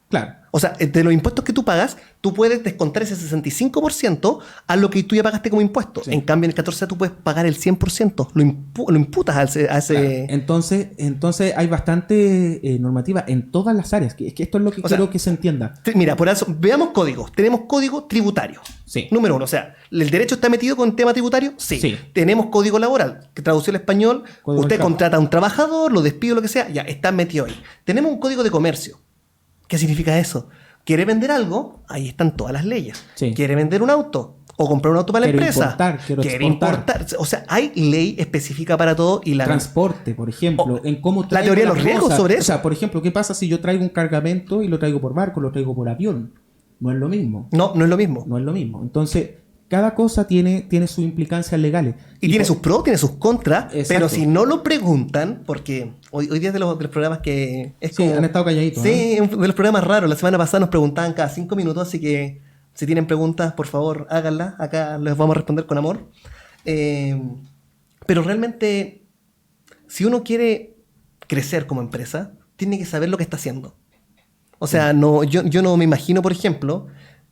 Claro. O sea, de los impuestos que tú pagas, tú puedes descontar ese 65% a lo que tú ya pagaste como impuesto. Sí. En cambio, en el 14 tú puedes pagar el 100%. Lo imputas a ese... Claro. Entonces hay bastante normativa en todas las áreas. Es que esto es lo que quiero que se entienda. Mira, por eso, veamos códigos. Tenemos código tributario. Sí. Número 1, o sea, ¿el derecho está metido con tema tributario? Sí. Sí. Tenemos código laboral, que traducido al español, Código usted del trabajo. contrata a un trabajador, lo despide, lo que sea, ya, está metido ahí. Tenemos un código de comercio. ¿Qué significa eso? ¿Quiere vender algo? Ahí están todas las leyes. Sí. ¿Quiere vender un auto? O comprar un auto para Quiero la empresa. importar, quiero exportar. O sea, hay ley específica para todo y la... Transporte, por ejemplo, en cómo la traigo teoría de los las riesgos cosas. sobre eso. O sea, por ejemplo, ¿qué pasa si yo traigo un cargamento y lo traigo por barco, lo traigo por avión? No es lo mismo. No es lo mismo. No es lo mismo. Entonces, cada cosa tiene sus implicancias legales. Y tiene sus pros, tiene sus contras, Exacto. pero si no lo preguntan, porque hoy día es de los programas que... Sí, han estado calladitos. Sí, de los programas raros. La semana pasada nos preguntaban cada 5 minutos, así que si tienen preguntas, por favor, háganlas. Acá les vamos a responder con amor. Pero realmente, si uno quiere crecer como empresa, tiene que saber lo que está haciendo. O sea, yo no me imagino, por ejemplo,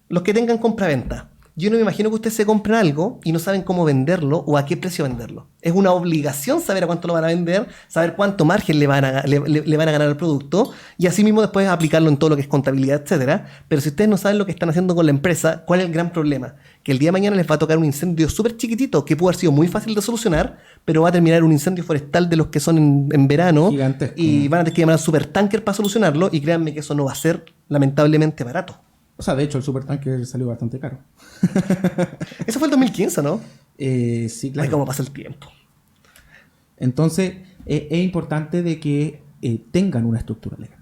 los que tengan compra-venta. Yo no me imagino que ustedes se compren algo y no saben cómo venderlo o a qué precio venderlo. Es una obligación saber a cuánto lo van a vender, saber cuánto margen le van a ganar al producto y así mismo después aplicarlo en todo lo que es contabilidad, etcétera. Pero si ustedes no saben lo que están haciendo con la empresa, ¿cuál es el gran problema? Que el día de mañana les va a tocar un incendio súper chiquitito que pudo haber sido muy fácil de solucionar, pero va a terminar un incendio forestal de los que son en verano. Gigantesco. Y van a tener que llamar a supertanker para solucionarlo y créanme que eso no va a ser lamentablemente barato. O sea, de hecho, el supertanker salió bastante caro. Eso fue el 2015, ¿no? Sí, claro. Ay, cómo pasa el tiempo. Entonces, es importante de que tengan una estructura legal.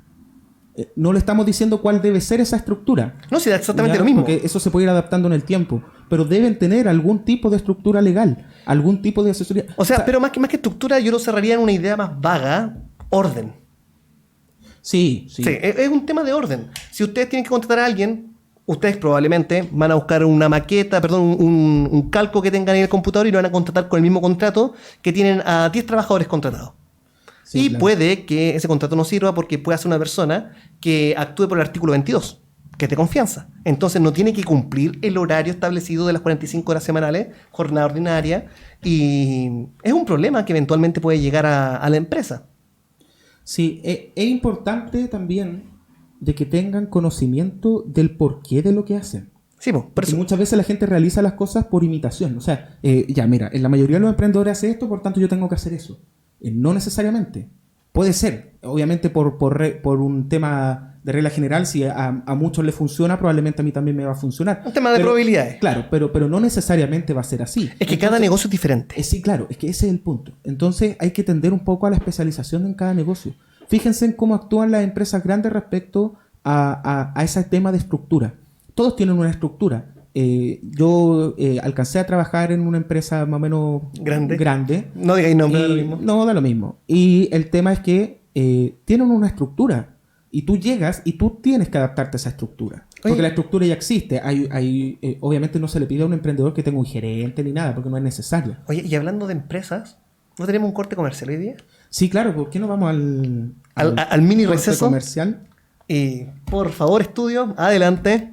No le estamos diciendo cuál debe ser esa estructura. No, sí, da exactamente ¿ya? lo mismo. Porque eso se puede ir adaptando en el tiempo. Pero deben tener algún tipo de estructura legal, algún tipo de asesoría. O sea, pero más que estructura, yo lo cerraría en una idea más vaga, orden. Sí. Sí, es un tema de orden. Si ustedes tienen que contratar a alguien, ustedes probablemente van a buscar una maqueta, un calco que tengan en el computador y lo van a contratar con el mismo contrato que tienen a 10 trabajadores contratados. Sí, y claro. puede que ese contrato no sirva porque puede ser una persona que actúe por el artículo 22, que es de confianza. Entonces no tiene que cumplir el horario establecido de las 45 horas semanales, jornada ordinaria, y es un problema que eventualmente puede llegar a la empresa. Sí, es importante también de que tengan conocimiento del porqué de lo que hacen. Sí, por Porque eso. muchas veces la gente realiza las cosas por imitación. O sea, ya mira, en la mayoría de los emprendedores hace esto, por tanto yo tengo que hacer eso. No necesariamente. Puede ser, obviamente por un tema de regla general, si a muchos les funciona, probablemente a mí también me va a funcionar. Un tema de probabilidades. Claro, pero no necesariamente va a ser así. Es que cada negocio es diferente. Sí, claro, es que ese es el punto. Entonces hay que tender un poco a la especialización en cada negocio. Fíjense en cómo actúan las empresas grandes respecto a ese tema de estructura. Todos tienen una estructura. Yo alcancé a trabajar en una empresa más o menos grande. No digáis nombre, da lo mismo. No, da lo mismo. Y el tema es que tienen una estructura. Y tú llegas y tú tienes que adaptarte a esa estructura. Porque la estructura ya existe. Obviamente no se le pide a un emprendedor que tenga un gerente ni nada, porque no es necesario. Oye, y hablando de empresas, ¿no tenemos un corte comercial hoy día? Sí, claro. ¿Por qué no vamos al mini corte receso comercial? Y por favor, estudio, adelante.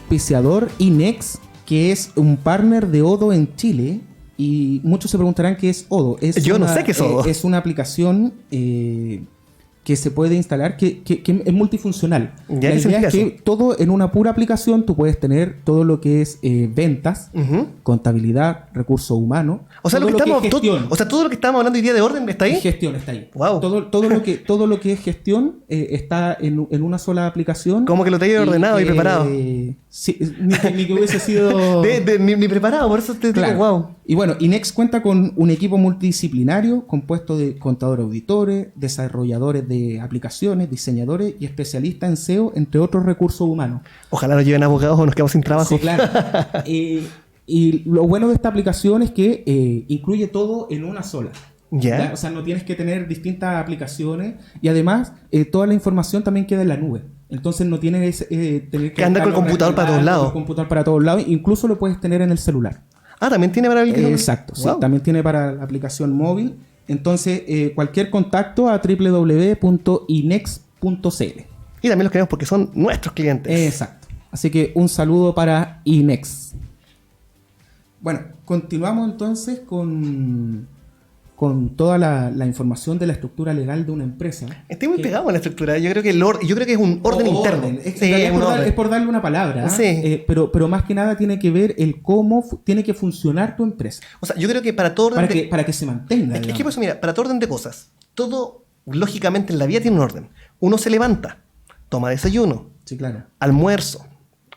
Auspiciador Inex, que es un partner de Odoo en Chile. Y muchos se preguntarán qué es Odoo. Yo no sé qué es Odoo. Es una aplicación que se puede instalar, que es multifuncional. ¿Ya? La idea es que todo en una pura aplicación tú puedes tener todo lo que es ventas, contabilidad, recursos humanos. O sea, todo todo lo que estábamos hablando hoy día de orden está ahí. Gestión está ahí. Wow. Todo lo que es gestión está en una sola aplicación. Como que lo tenía ordenado y preparado. Sí, ni que hubiese sido... ni preparado, por eso te digo, wow. Y bueno, Inex cuenta con un equipo multidisciplinario compuesto de contadores auditores, desarrolladores de aplicaciones, diseñadores y especialistas en SEO, entre otros recursos humanos. Ojalá nos lleven abogados o nos quedamos sin trabajo. Sí, claro. Y lo bueno de esta aplicación es que incluye todo en una sola. ¿Ya? O sea, no tienes que tener distintas aplicaciones y además toda la información también queda en la nube. Entonces no tienes tener que andar con el computador para todos lados. Con el computador para todos lados. Incluso lo puedes tener en el celular. Ah, también tiene para el... Exacto, wow. Sí, también tiene para la aplicación móvil Entonces, cualquier contacto a www.inex.cl. Y también los queremos porque son nuestros clientes. Exacto. Así que un saludo para Inex. Bueno, continuamos entonces con toda la información de la estructura legal de una empresa. Estoy muy pegado a la estructura. Yo creo que es un orden interno. Es por darle una palabra. Sí. Pero más que nada tiene que ver el cómo tiene que funcionar tu empresa. O sea, yo creo que para todo orden... Para que se mantenga. Es que pues, mira, para todo orden de cosas, todo lógicamente en la vida tiene un orden. Uno se levanta, toma desayuno, Sí, claro. almuerzo,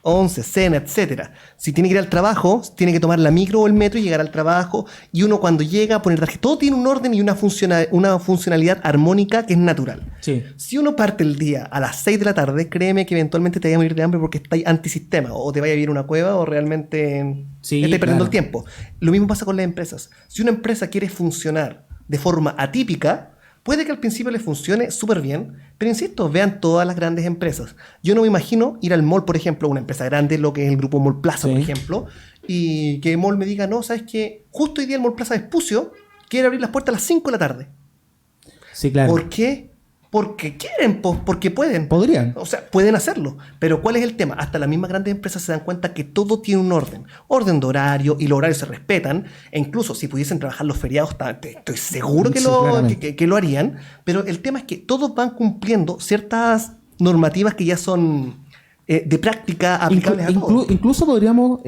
once, cena, etcétera. Si tiene que ir al trabajo, tiene que tomar la micro o el metro y llegar al trabajo. Y uno cuando llega a poner tarjeta, todo tiene un orden y una funcionalidad armónica que es natural. Sí. Si uno parte el día a las 6 de la tarde, créeme que eventualmente te vaya a morir de hambre porque estás antisistema. O te vaya a vivir en una cueva o realmente estás perdiendo el tiempo. Lo mismo pasa con las empresas. Si una empresa quiere funcionar de forma atípica, puede que al principio le funcione súper bien, pero insisto, vean todas las grandes empresas. Yo no me imagino ir al mall, por ejemplo, una empresa grande, lo que es el grupo Mall Plaza, por ejemplo, y que el mall me diga, no, ¿sabes qué? Justo hoy día el Mall Plaza Vespucio quiere abrir las puertas a las 5 de la tarde. Sí, claro. ¿Por qué? Porque quieren, porque pueden. Podrían. O sea, pueden hacerlo. Pero ¿cuál es el tema? Hasta las mismas grandes empresas se dan cuenta que todo tiene un orden. Orden de horario, y los horarios se respetan. E incluso si pudiesen trabajar los feriados, estoy seguro que lo harían. Pero el tema es que todos van cumpliendo ciertas normativas que ya son de práctica aplicables a todos. Incluso podríamos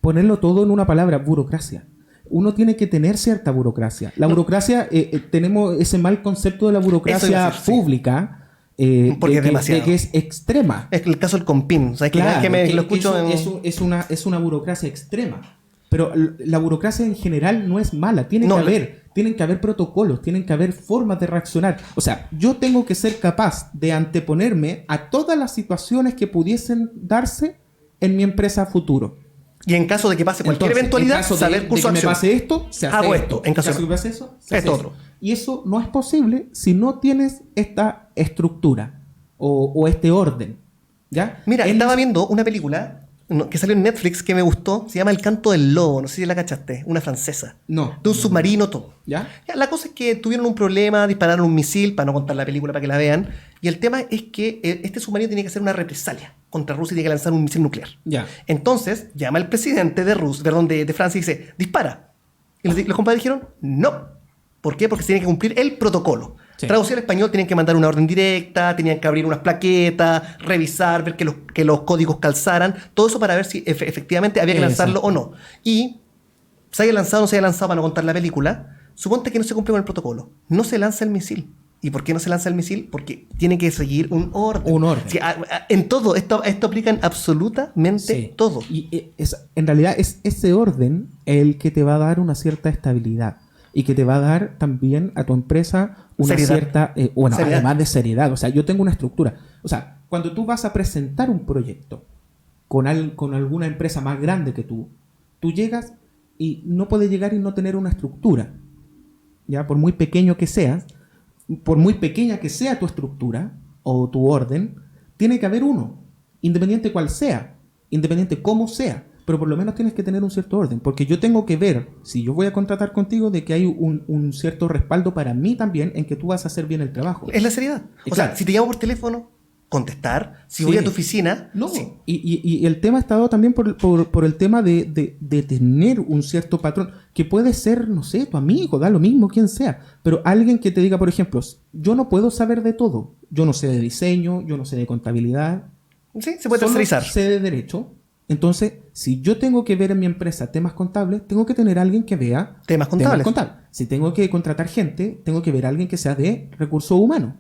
ponerlo todo en una palabra: burocracia. Uno tiene que tener cierta burocracia. La burocracia, tenemos ese mal concepto de la burocracia pública, porque es demasiado. de que es extrema. Es el caso del Compin. ¿Sabes? Claro, lo escucho es una burocracia extrema. Pero la burocracia en general no es mala. Tienen que haber protocolos, tienen que haber formas de reaccionar. O sea, yo tengo que ser capaz de anteponerme a todas las situaciones que pudiesen darse en mi empresa a futuro. Y en caso de que pase cualquier eventualidad, saber curso de acción. Me pase esto, se hace esto. En caso de que pase eso, se hace otro. Y eso no es posible si no tienes esta estructura o este orden. ¿Ya? Mira, estaba viendo una película que salió en Netflix que me gustó. Se llama El canto del lobo. No sé si la cachaste. Una francesa. No. De un submarino, todo. ¿Ya? La cosa es que tuvieron un problema, dispararon un misil, para no contar la película para que la vean. Y el tema es que este submarino tiene que hacer una represalia contra Rusia y tiene que lanzar un misil nuclear. Ya. Entonces, llama el presidente de Francia y dice, dispara. Y los compadres dijeron, no. ¿Por qué? Porque se tiene que cumplir el protocolo. Sí. Traducido al español, tenían que mandar una orden directa, tenían que abrir unas plaquetas, revisar, ver que los códigos calzaran, todo eso para ver si efectivamente había que lanzarlo o no. Y se haya lanzado o no se haya lanzado para no contar la película, suponte que no se cumple con el protocolo. No se lanza el misil. ¿Y por qué no se lanza el misil? Porque tiene que seguir un orden. Un orden. Sí, en todo, esto aplica en absolutamente todo. Y en realidad es ese orden el que te va a dar una cierta estabilidad. Y que te va a dar también a tu empresa una cierta... seriedad. Además de seriedad. O sea, yo tengo una estructura. O sea, cuando tú vas a presentar un proyecto con alguna empresa más grande que tú llegas y no puedes llegar y no tener una estructura. Ya, por muy pequeño que seas, por muy pequeña que sea tu estructura o tu orden, tiene que haber uno. Independiente cuál sea. Independiente cómo sea. Pero por lo menos tienes que tener un cierto orden, porque yo tengo que ver, si yo voy a contratar contigo, de que hay un cierto respaldo para mí también en que tú vas a hacer bien el trabajo. Es la seriedad. O sea, si te llamo por teléfono, contestar. Si voy a tu oficina... No, sí. Y el tema está dado también por el tema de tener un cierto patrón, que puede ser, no sé, tu amigo, da lo mismo, quien sea, pero alguien que te diga, por ejemplo, yo no puedo saber de todo. Yo no sé de diseño, yo no sé de contabilidad. Sí, se puede tercerizar. Sé de derecho. Entonces, si yo tengo que ver en mi empresa temas contables, tengo que tener a alguien que vea temas contables. Si tengo que contratar gente, tengo que ver a alguien que sea de recursos humanos.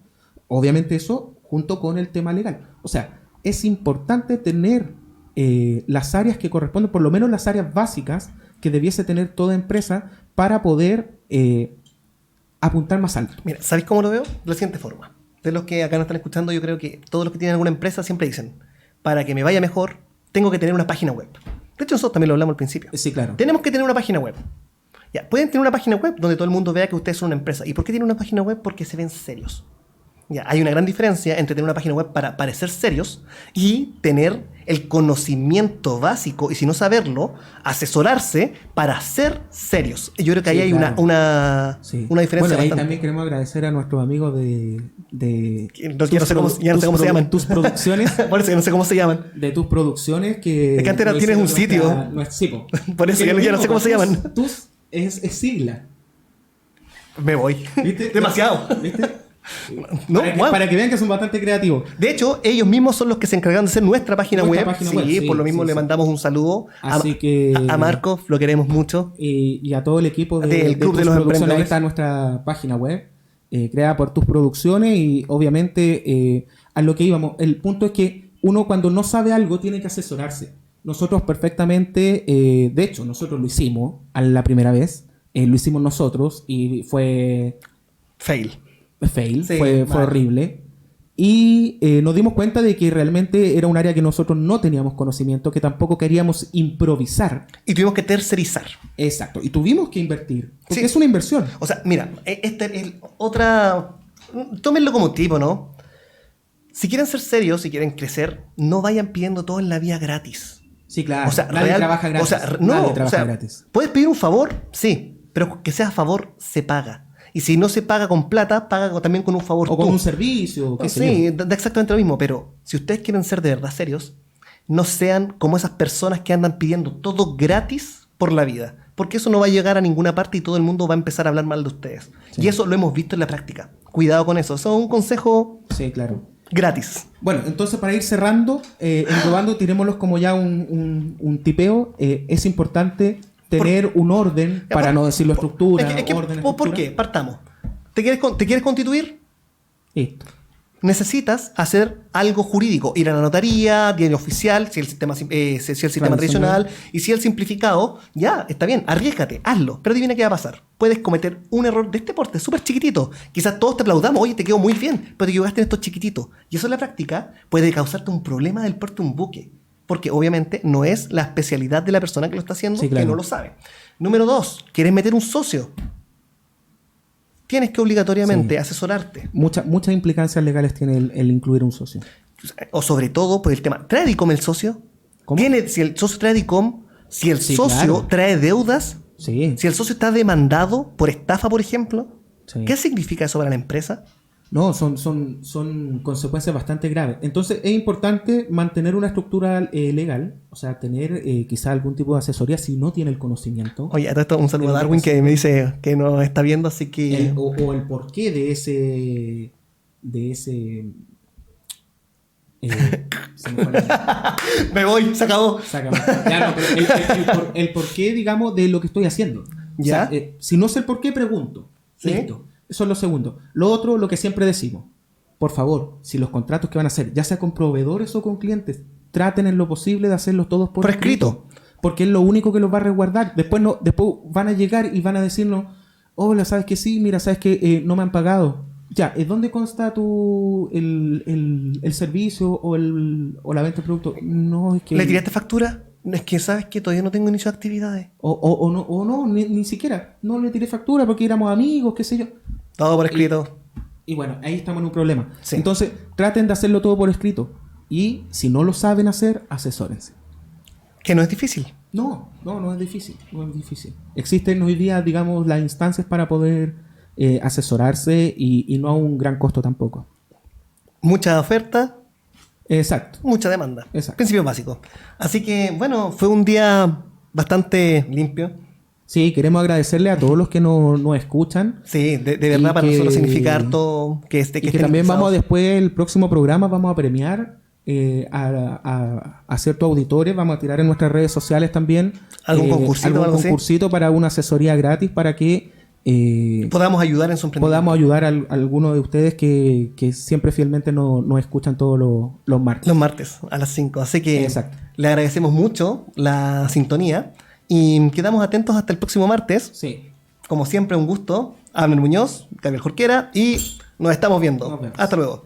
Obviamente eso junto con el tema legal. O sea, es importante tener las áreas que corresponden, por lo menos las áreas básicas que debiese tener toda empresa para poder apuntar más alto. Mira, ¿sabéis cómo lo veo? De la siguiente forma. De los que acá nos están escuchando, yo creo que todos los que tienen alguna empresa siempre dicen, para que me vaya mejor, tengo que tener una página web. De hecho, nosotros también lo hablamos al principio. Sí, claro. Tenemos que tener una página web. Ya, pueden tener una página web donde todo el mundo vea que ustedes son una empresa. ¿Y por qué tienen una página web? Porque se ven serios. Ya, hay una gran diferencia entre tener una página web para parecer serios y tener el conocimiento básico, y si no saberlo, asesorarse para ser serios. Yo creo que ahí hay claro. una diferencia. Bueno, ahí bastante. también queremos agradecer a nuestros amigos de No sé cómo se llaman. Tus producciones. Por eso que no sé cómo se llaman. De tus producciones que... Es que antes tienes un sitio. Por eso ya no sé cómo se llaman. Tus es sigla. Me voy. ¿Viste? Demasiado. ¿Viste? No, para que vean que son bastante creativos. De hecho, ellos mismos son los que se encargan de hacer nuestra página web. Sí, por lo mismo le mandamos un saludo a Marco, lo queremos mucho. Y a todo el equipo del Club de los Emprendedores. Ahí está nuestra página web, creada por Tus Producciones, y obviamente a lo que íbamos. El punto es que uno, cuando no sabe algo, tiene que asesorarse. Nosotros perfectamente, de hecho, nosotros lo hicimos a la primera vez, lo hicimos nosotros y fue... Fail, sí, fue horrible. Y nos dimos cuenta de que realmente era un área que nosotros no teníamos conocimiento, que tampoco queríamos improvisar. Y tuvimos que tercerizar. Exacto. Y tuvimos que invertir. Porque es una inversión. O sea, mira, esta es otra... Tómenlo como tipo, ¿no? Si quieren ser serios, si quieren crecer, no vayan pidiendo todo en la vía gratis. Sí, claro. O sea, nadie trabaja gratis. Nadie trabaja gratis. ¿Puedes pedir un favor? Sí. Pero que sea a favor, se paga. Y si no se paga con plata, paga también con un favor. O con un servicio. Sí, da exactamente lo mismo. Pero si ustedes quieren ser de verdad serios, no sean como esas personas que andan pidiendo todo gratis por la vida. Porque eso no va a llegar a ninguna parte y todo el mundo va a empezar a hablar mal de ustedes. Sí. Y eso lo hemos visto en la práctica. Cuidado con eso. Eso es un consejo gratis. Bueno, entonces para ir cerrando, englobando, tirémoslos como ya un tipeo. Es importante tener un orden, para no decirlo estructura, orden, ¿Por qué? Partamos. ¿Te quieres constituir? Listo. Necesitas hacer algo jurídico. Ir a la notaría, diario oficial, si el sistema tradicional, y si el simplificado, ya, está bien, arriésgate, hazlo. Pero adivina qué va a pasar. Puedes cometer un error de este porte, súper chiquitito. Quizás todos te aplaudamos, oye, te quedó muy bien, pero te equivocaste en estos chiquititos. Y eso en la práctica puede causarte un problema del porte de un buque. Porque obviamente no es la especialidad de la persona que lo está haciendo, que no lo sabe. Número 2, ¿quieres meter un socio? Tienes que obligatoriamente asesorarte. Muchas implicancias legales tiene el incluir un socio. O sobre todo por el tema. ¿Trae DICOM el socio? ¿Cómo? Si el socio trae DICOM, si el socio trae deudas, si el socio está demandado por estafa, por ejemplo, ¿qué significa eso para la empresa? No, son consecuencias bastante graves. Entonces es importante mantener una estructura legal, o sea, tener quizá algún tipo de asesoría si no tiene el conocimiento. Oye, a todo esto un saludo a Darwin que me dice que nos está viendo, así que... O el porqué de ese... me voy, se acabó. Ya, no, pero el porqué, digamos, de lo que estoy haciendo. ¿Ya? O sea, si no sé el porqué, pregunto. ¿Sí? Listo. Eso es lo segundo. Lo otro, lo que siempre decimos. Por favor, si los contratos que van a hacer, ya sea con proveedores o con clientes, traten en lo posible de hacerlos todos por escrito. Porque es lo único que los va a resguardar. Después van a llegar y van a decirnos, hola, ¿sabes que sí? Mira, ¿sabes que no me han pagado? Ya, ¿dónde consta el servicio o la venta del producto? No, es que... ¿Le tiraste factura? Es que sabes que todavía no tengo inicio de actividades. O no, ni siquiera. No le tiré factura porque éramos amigos, qué sé yo. Todo por escrito. Y bueno, ahí estamos en un problema. Sí. Entonces, traten de hacerlo todo por escrito. Y si no lo saben hacer, asesórense. Que no es difícil. No es difícil. No es difícil. Existen hoy día, digamos, las instancias para poder asesorarse y no a un gran costo tampoco. Mucha oferta. Exacto. Mucha demanda. Exacto. Principio básico. Así que, bueno, fue un día bastante limpio. Sí, queremos agradecerle a todos los que nos escuchan. Sí, de verdad para nosotros significa harto que también vamos después, el próximo programa, vamos a premiar a ciertos auditores. Vamos a tirar en nuestras redes sociales también algún concursito para una asesoría gratis para que podamos ayudar en su emprendimiento. Podamos ayudar a algunos de ustedes que siempre fielmente nos escuchan todos los martes. Los martes a las 5. Así que exacto, le agradecemos mucho la sintonía y quedamos atentos hasta el próximo martes. Sí. Como siempre, un gusto. Abner Muñoz, Gabriel Jorquera y nos estamos viendo. Nos vemos. Hasta luego.